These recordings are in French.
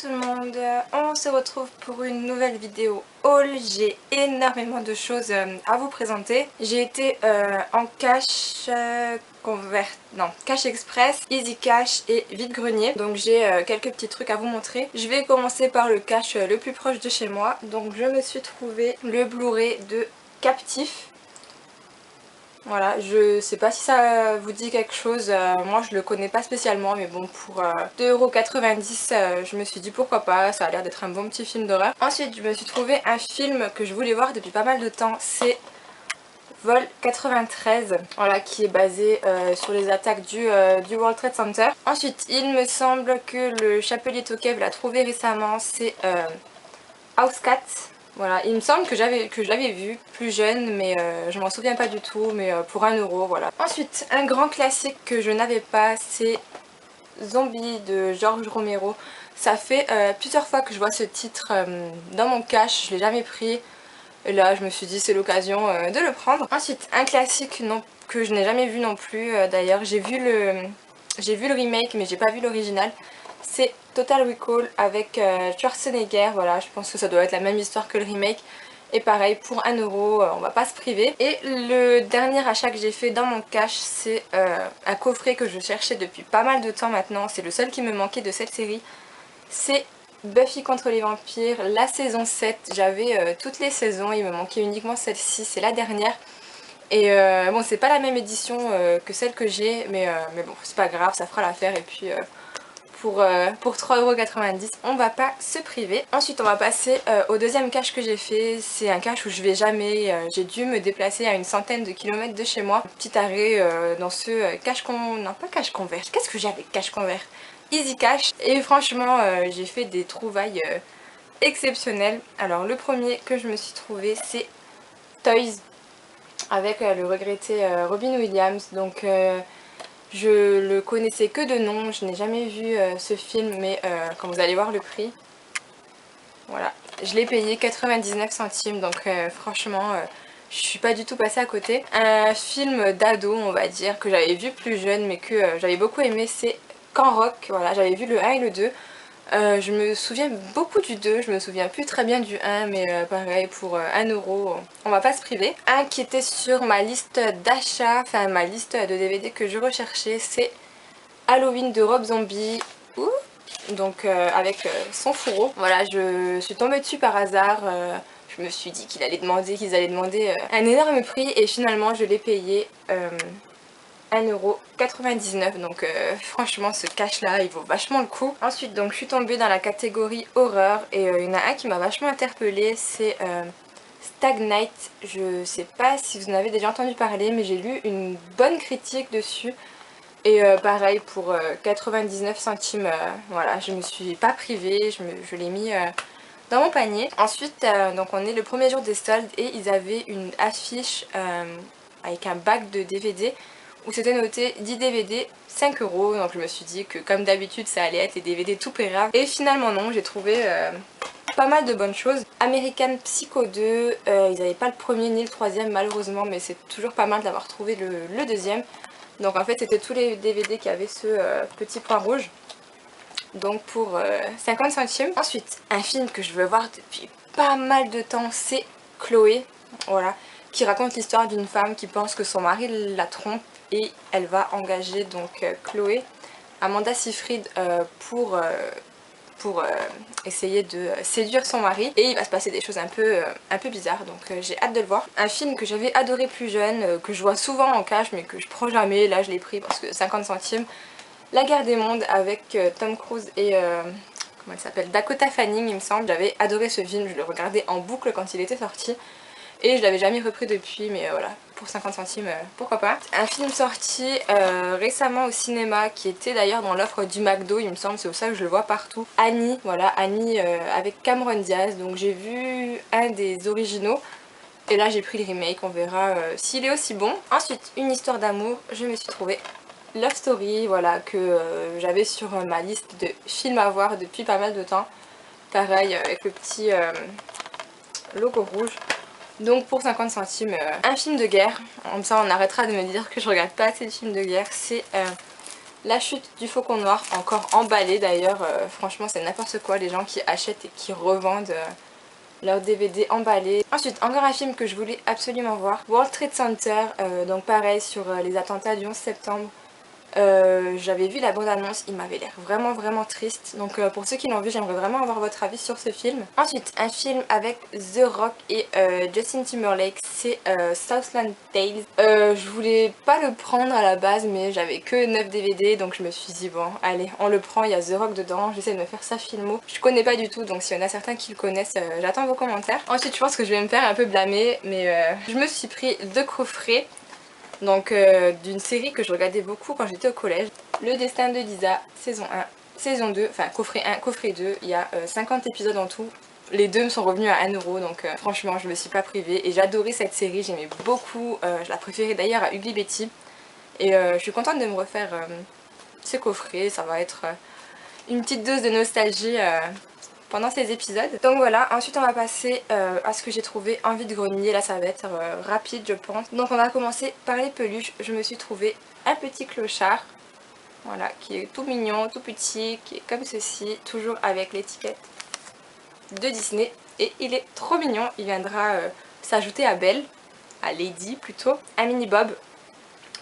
tout le monde, on se retrouve pour une nouvelle vidéo haul. J'ai énormément de choses à vous présenter. J'ai été en cash cash express, easy cash et vide grenier. Donc j'ai quelques petits trucs à vous montrer. Je vais commencer par le cash le plus proche de chez moi. Donc je me suis trouvé le Blu-ray de Captif. Voilà, je sais pas si ça vous dit quelque chose, moi je le connais pas spécialement, mais bon, pour 2,90 €, je me suis dit pourquoi pas, ça a l'air d'être un bon petit film d'horreur. Ensuite, je me suis trouvé un film que je voulais voir depuis pas mal de temps, c'est Vol 93, voilà, qui est basé sur les attaques du World Trade Center. Ensuite, il me semble que le Chapelier Tokev l'a trouvé récemment, c'est House Cat. Voilà, il me semble que je l'avais vu plus jeune, mais je m'en souviens pas du tout, mais pour 1 €, voilà. Ensuite, un grand classique que je n'avais pas, c'est Zombie de George Romero. Ça fait plusieurs fois que je vois ce titre dans mon cache, je l'ai jamais pris. Et là, je me suis dit c'est l'occasion de le prendre. Ensuite, un classique que je n'ai jamais vu non plus, d'ailleurs. J'ai vu le remake, mais j'ai pas vu l'original. C'est Total Recall avec Schwarzenegger. Voilà, je pense que ça doit être la même histoire que le remake. Et pareil, pour 1 €, on va pas se priver. Et le dernier achat que j'ai fait dans mon cash, c'est un coffret que je cherchais depuis pas mal de temps maintenant. C'est le seul qui me manquait de cette série. C'est Buffy contre les vampires, la saison 7. J'avais toutes les saisons, il me manquait uniquement celle-ci, c'est la dernière. Et bon, c'est pas la même édition que celle que j'ai, mais bon, c'est pas grave, ça fera l'affaire. Et puis pour 3,90 €, on va pas se priver. Ensuite, on va passer au deuxième cache que j'ai fait. C'est un cache où je vais jamais. J'ai dû me déplacer à une centaine de kilomètres de chez moi. Petit arrêt dans ce cache non, pas cache convert. Qu'est-ce que j'ai avec cache convert? Easy Cash. Et franchement, j'ai fait des trouvailles exceptionnelles. Alors, le premier que je me suis trouvé, c'est Toys avec le regretté Robin Williams. Donc je le connaissais que de nom, je n'ai jamais vu ce film, mais quand vous allez voir le prix, voilà, je l'ai payé 99 centimes, donc franchement, je suis pas du tout passée à côté. Un film d'ado, on va dire, que j'avais vu plus jeune, mais que j'avais beaucoup aimé, c'est Camp Rock. Voilà, j'avais vu le 1 et le 2. Je me souviens beaucoup du 2, je me souviens plus très bien du 1, mais pareil, pour 1 €, on va pas se priver. Un qui était sur ma liste d'achat, enfin ma liste de DVD que je recherchais, c'est Halloween de Rob Zombie. Ouh, donc avec son fourreau. Voilà, je suis tombée dessus par hasard. Je me suis dit qu'ils allaient demander un énorme prix, et finalement je l'ai payé 1,99 €. Donc franchement, ce cash là il vaut vachement le coup. Ensuite, donc je suis tombée dans la catégorie horreur, et il y en a un qui m'a vachement interpellée, c'est Stag Night. Je sais pas si vous en avez déjà entendu parler, mais j'ai lu une bonne critique dessus. Et pareil, pour 99 centimes, voilà, je me suis pas privée, je l'ai mis dans mon panier. Ensuite, donc on est le premier jour des soldes, et ils avaient une affiche avec un bac de DVD où c'était noté 10 DVD, 5 €. Donc je me suis dit que comme d'habitude ça allait être les DVD tout pérables. Et finalement non, j'ai trouvé pas mal de bonnes choses. American Psycho 2, ils n'avaient pas le premier ni le troisième malheureusement, mais c'est toujours pas mal d'avoir trouvé le deuxième. Donc en fait c'était tous les DVD qui avaient ce petit point rouge. Donc pour 50 centimes. Ensuite, un film que je veux voir depuis pas mal de temps, c'est Chloé. Voilà, qui raconte l'histoire d'une femme qui pense que son mari la trompe, et elle va engager donc Chloé, Amanda Seyfried, pour essayer de séduire son mari, et il va se passer des choses un peu bizarres. Donc j'ai hâte de le voir. Un film que j'avais adoré plus jeune, que je vois souvent en cash mais que je prends jamais, là je l'ai pris parce que 50 centimes. La Guerre des Mondes avec Tom Cruise et comment elle s'appelle, Dakota Fanning il me semble. J'avais adoré ce film, je le regardais en boucle quand il était sorti. Et je l'avais jamais repris depuis, mais voilà, pour 50 centimes, pourquoi pas. Un film sorti récemment au cinéma, qui était d'ailleurs dans l'offre du McDo, il me semble, c'est pour ça que je le vois partout. Annie, voilà, Annie avec Cameron Diaz. Donc j'ai vu un des originaux, et là j'ai pris le remake, on verra s'il est aussi bon. Ensuite, une histoire d'amour, je me suis trouvé Love Story, voilà, que j'avais sur ma liste de films à voir depuis pas mal de temps. Pareil, avec le petit logo rouge. Donc pour 50 centimes, un film de guerre. Comme ça on arrêtera de me dire que je regarde pas assez de films de guerre. C'est La chute du faucon noir, encore emballé d'ailleurs, franchement c'est n'importe quoi les gens qui achètent et qui revendent leurs DVD emballés. Ensuite, encore un film que je voulais absolument voir, World Trade Center, donc pareil sur les attentats du 11 septembre. J'avais vu la bande-annonce, il m'avait l'air vraiment triste. Donc pour ceux qui l'ont vu, j'aimerais vraiment avoir votre avis sur ce film. Ensuite, un film avec The Rock et Justin Timberlake, c'est Southland Tales. Je voulais pas le prendre à la base, mais j'avais que 9 DVD, donc je me suis dit bon, allez, on le prend, il y a The Rock dedans, j'essaie de me faire ça filmo. Je connais pas du tout, donc s'il y en a certains qui le connaissent, j'attends vos commentaires. Ensuite, je pense que je vais me faire un peu blâmer, mais je me suis pris 2 coffrets. Donc d'une série que je regardais beaucoup quand j'étais au collège. Le Destin de Lisa, saison 1, saison 2, enfin coffret 1, coffret 2, il y a 50 épisodes en tout. Les deux me sont revenus à 1 euro, donc franchement je me suis pas privée et j'adorais cette série, j'aimais beaucoup, je la préférais d'ailleurs à Ugly Betty. Et je suis contente de me refaire ce coffret, ça va être une petite dose de nostalgie pendant ces épisodes. Donc voilà, ensuite on va passer à ce que j'ai trouvé en vide-grenier. Là ça va être rapide je pense. Donc on va commencer par les peluches. Je me suis trouvé un petit clochard, voilà, qui est tout mignon, tout petit, qui est comme ceci, toujours avec l'étiquette de Disney. Et il est trop mignon, il viendra s'ajouter à Belle, à Lady plutôt. Un mini Bob,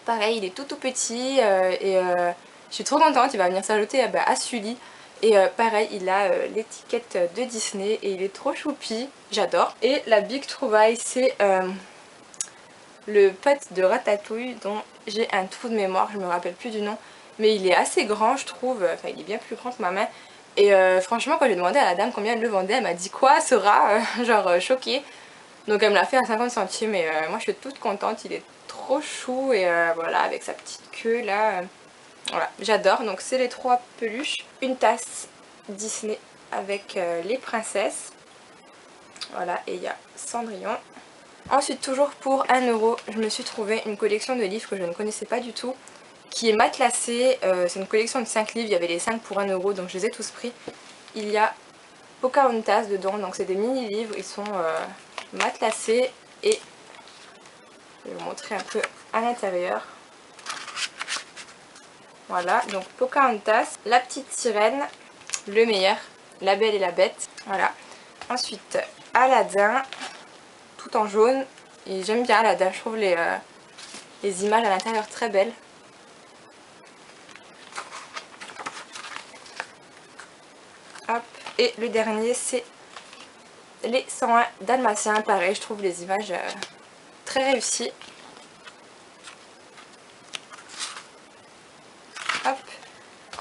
pareil il est tout petit je suis trop contente, il va venir s'ajouter à Sully. Et pareil, il a l'étiquette de Disney et il est trop choupi, j'adore. Et la big trouvaille, c'est le pote de Ratatouille dont j'ai un trou de mémoire, je me rappelle plus du nom. Mais il est assez grand je trouve, enfin il est bien plus grand que ma main. Et franchement quand j'ai demandé à la dame combien elle le vendait, elle m'a dit quoi ce rat, genre choquée. Donc elle me l'a fait à 50 centimes et moi je suis toute contente, il est trop chou et voilà avec sa petite queue là. Voilà, j'adore. Donc c'est les 3 peluches. Une tasse Disney avec les princesses. Voilà, et il y a Cendrillon. Ensuite, toujours pour 1 euro, je me suis trouvé une collection de livres que je ne connaissais pas du tout, qui est matelassée. C'est une collection de 5 livres, il y avait les 5 pour 1 euro, donc je les ai tous pris. Il y a Pocahontas dedans, donc c'est des mini-livres, ils sont matelassés et je vais vous montrer un peu à l'intérieur. Voilà, donc Pocahontas, La Petite Sirène, Le Meilleur, La Belle et la Bête. Voilà. Ensuite, Aladdin, tout en jaune. Et j'aime bien Aladdin, je trouve les images à l'intérieur très belles. Hop. Et le dernier, c'est les 101 Dalmatiens. Pareil, je trouve les images très réussies. Hop.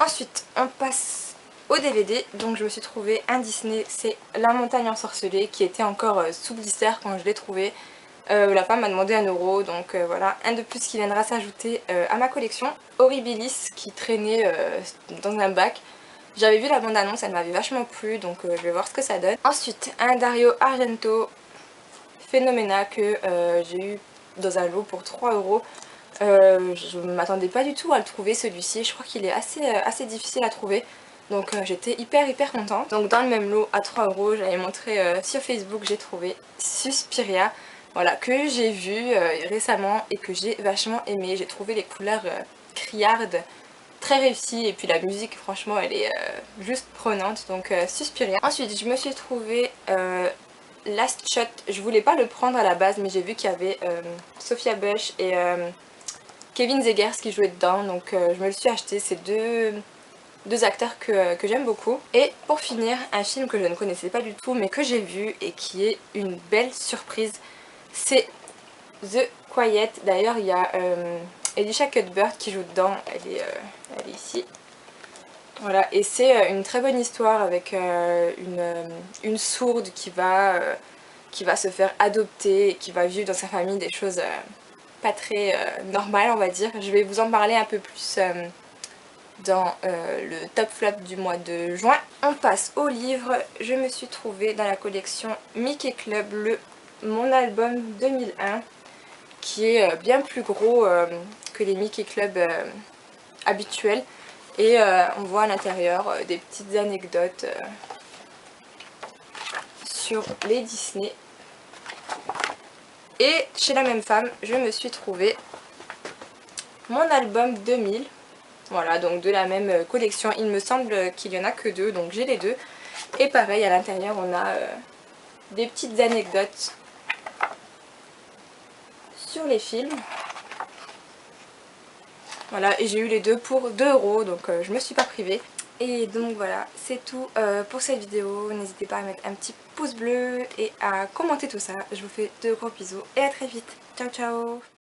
Ensuite, on passe au DVD. Donc je me suis trouvé un Disney, c'est La Montagne Ensorcelée, qui était encore sous blister quand je l'ai trouvé. La femme m'a demandé 1 euro, donc voilà, un de plus qui viendra s'ajouter à ma collection. Horribilis qui traînait dans un bac. J'avais vu la bande-annonce, elle m'avait vachement plu, donc je vais voir ce que ça donne. Ensuite, un Dario Argento Phénoména que j'ai eu dans un lot pour 3 euros. Je ne m'attendais pas du tout à le trouver celui-ci, je crois qu'il est assez difficile à trouver. Donc j'étais hyper contente. Donc dans le même lot à 3 euros, j'avais montré sur Facebook, j'ai trouvé Suspiria. Voilà, que j'ai vu récemment et que j'ai vachement aimé. J'ai trouvé les couleurs criardes très réussies et puis la musique franchement elle est juste prenante. Donc Suspiria. Ensuite je me suis trouvé Last Shot. Je voulais pas le prendre à la base mais j'ai vu qu'il y avait Sophia Bush et Kevin Zegers qui jouaient dedans. Donc je me le suis acheté. C'est deux acteurs que j'aime beaucoup. Et pour finir, un film que je ne connaissais pas du tout mais que j'ai vu et qui est une belle surprise. C'est The Quiet. D'ailleurs il y a Elisha Cuthbert qui joue dedans, elle est ici. Voilà, et c'est une très bonne histoire avec une sourde qui va se faire adopter et qui va vivre dans sa famille des choses pas très normales on va dire. Je vais vous en parler un peu plus dans le top flop du mois de juin. On passe au livre. Je me suis trouvée dans la collection Mickey Club mon album 2001 qui est bien plus gros que les Mickey Club habituels et on voit à l'intérieur des petites anecdotes sur les Disney. Et chez la même femme je me suis trouvé mon album 2000 Voilà, donc de la même collection. Il me semble qu'il n'y en a que deux, donc j'ai les deux. Et pareil, à l'intérieur, on a des petites anecdotes sur les films. Voilà, et j'ai eu les deux pour 2 €, donc je me suis pas privée. Et donc voilà, c'est tout pour cette vidéo. N'hésitez pas à mettre un petit pouce bleu et à commenter tout ça. Je vous fais de gros bisous et à très vite. Ciao ciao.